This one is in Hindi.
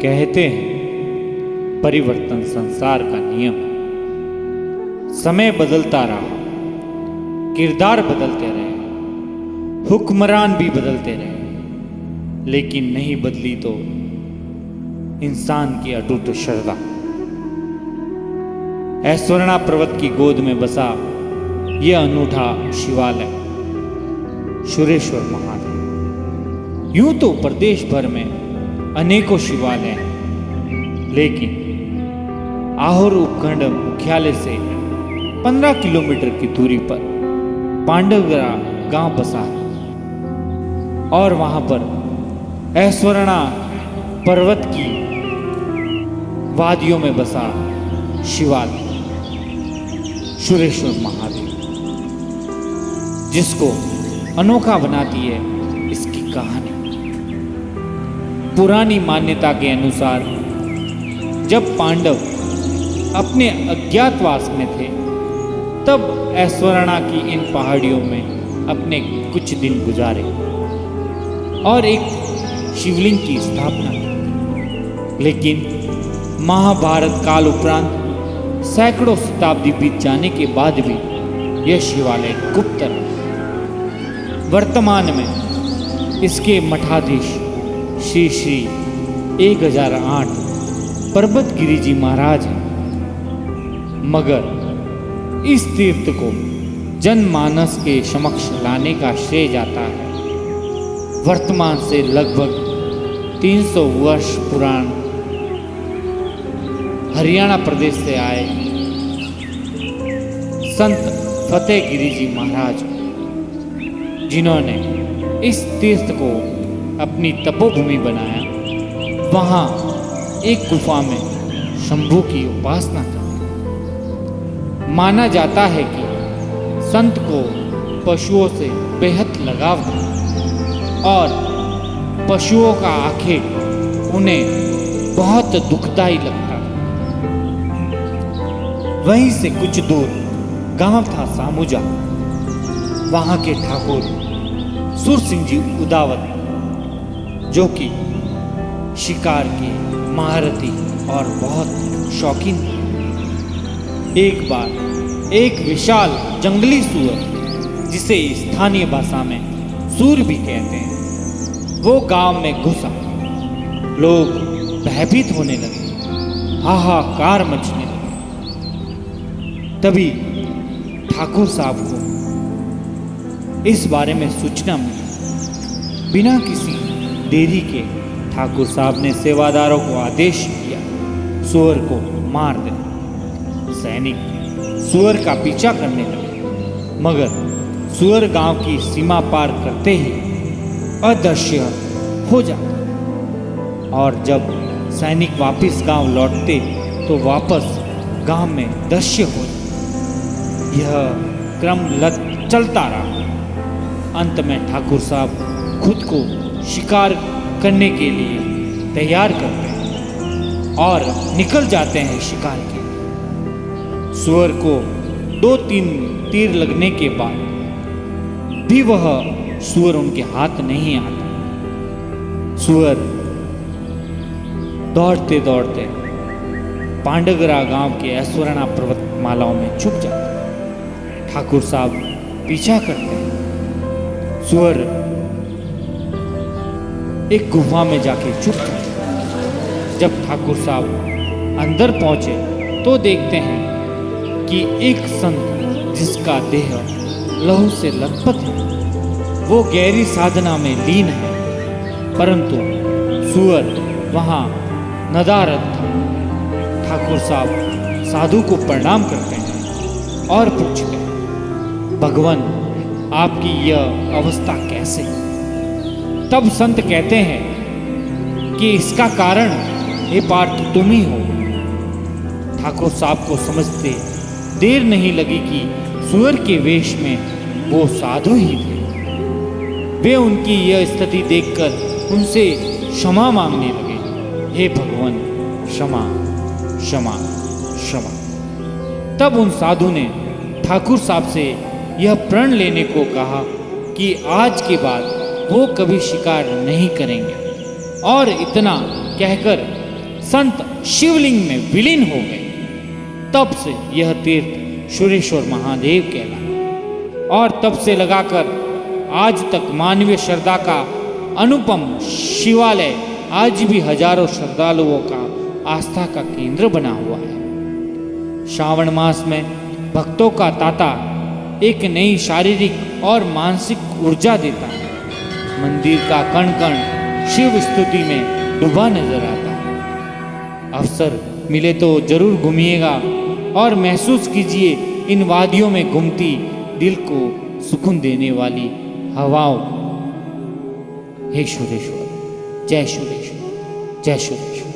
कहते हैं परिवर्तन संसार का नियम है। समय बदलता रहा, किरदार बदलते रहे, हुक्मरान भी बदलते रहे, लेकिन नहीं बदली तो इंसान की अटूट श्रद्धा। ऐश्वर्णा पर्वत की गोद में बसा यह अनूठा शिवालय सुरेश्वर महादेव। यूं तो प्रदेश भर में अनेकों शिवालय हैं, लेकिन आहोर उपखंड मुख्यालय से 15 किलोमीटर की दूरी पर पांडवगरा गांव बसा है और वहां पर ऐश्वर्णा पर्वत की वादियों में बसा शिवालय सुरेश्वर महादेव, जिसको अनोखा बनाती है इसकी कहानी। पुरानी मान्यता के अनुसार जब पांडव अपने अज्ञातवास में थे, तब ऐश्वर्णा की इन पहाड़ियों में अपने कुछ दिन गुजारे और एक शिवलिंग की स्थापना की। लेकिन महाभारत काल उपरांत सैकड़ों शताब्दी बीत जाने के बाद भी यह शिवालय गुप्त रहा। वर्तमान में इसके मठाधीश श्री श्री 1008 पर्वत गिरी जी महाराज हैं, मगर इस तीर्थ को जनमानस के समक्ष लाने का श्रेय जाता है वर्तमान से लगभग 300 वर्ष पुरान हरियाणा प्रदेश से आए संत फतेहगिरी जी महाराज, जिन्होंने इस तीर्थ को अपनी तपोभूमि बनाया। वहाँ एक गुफा में शंभू की उपासना करते। माना जाता है कि संत को पशुओं से बेहद लगाव था और पशुओं का आखेट उन्हें बहुत दुखदाई लगता था। वहीं से कुछ दूर गांव था सामुजा। वहां के ठाकुर सुरसिंह जी उदावत, जो कि शिकार के महारथी और बहुत शौकीन थे, एक बार एक विशाल जंगली सूअर, जिसे स्थानीय भाषा में सूर भी कहते हैं, वो गांव में घुसा। लोग भयभीत होने लगे, हाहाकार मचने लगे। तभी ठाकुर साहब को इस बारे में सूचना मिली। बिना किसी देरी के ठाकुर साहब ने सेवादारों को आदेश किया सूअर को मार दे। सैनिक सूअर का पीछा करने लगे, मगर सूअर गांव की सीमा पार करते ही अदृश्य हो जाता और जब सैनिक वापस गांव लौटते तो वापस गांव में दृश्य हो जाता। यह क्रम चलता रहा। अंत में ठाकुर साहब खुद को शिकार करने के लिए तैयार करते हैं और निकल जाते हैं शिकार के लिए। सूअर को 2-3 तीर लगने के बाद भी वह सूअर उनके हाथ नहीं आता। सूअर दौड़ते दौड़ते पांडवगरा गांव के ऐश्वर्णा पर्वतमालाओं में छुप जाता है। ठाकुर साहब पीछा करते हैं। सूअर एक गुफा में जाके छुप जाता। जब ठाकुर साहब अंदर पहुंचे तो देखते हैं कि एक संत, जिसका देह लहू से लथपथ है, वो गहरी साधना में लीन है, परंतु सूअर वहां नदारद था। ठाकुर साहब साधु को प्रणाम करते हैं और पूछते हैं, भगवान, आपकी यह अवस्था कैसे? तब संत कहते हैं कि इसका कारण हे पार्थ तुम ही हो। ठाकुर साहब को समझते देर नहीं लगी कि सूअर के वेश में वो साधु ही थे। वे उनकी यह स्थिति देखकर उनसे क्षमा मांगने लगे, हे भगवान, क्षमा क्षमा क्षमा। तब उन साधु ने ठाकुर साहब से यह प्रण लेने को कहा कि आज के बाद वो कभी शिकार नहीं करेंगे और इतना कहकर संत शिवलिंग में विलीन हो गए। तब से यह तीर्थ शुरेश्वर महादेव कहलाया और तब से लगाकर आज तक मानवीय श्रद्धा का अनुपम शिवालय आज भी हजारों श्रद्धालुओं का आस्था का केंद्र बना हुआ है। श्रावण मास में भक्तों का तांता एक नई शारीरिक और मानसिक ऊर्जा देता है। मंदिर का कण कण शिव स्तुति में डूबा नजर आता है। अवसर मिले तो जरूर घूमिएगा और महसूस कीजिए इन वादियों में घूमती दिल को सुकून देने वाली हवाओं। हे शुरेश्वर, जय शुरेश्वर, जय शुरेश्वर।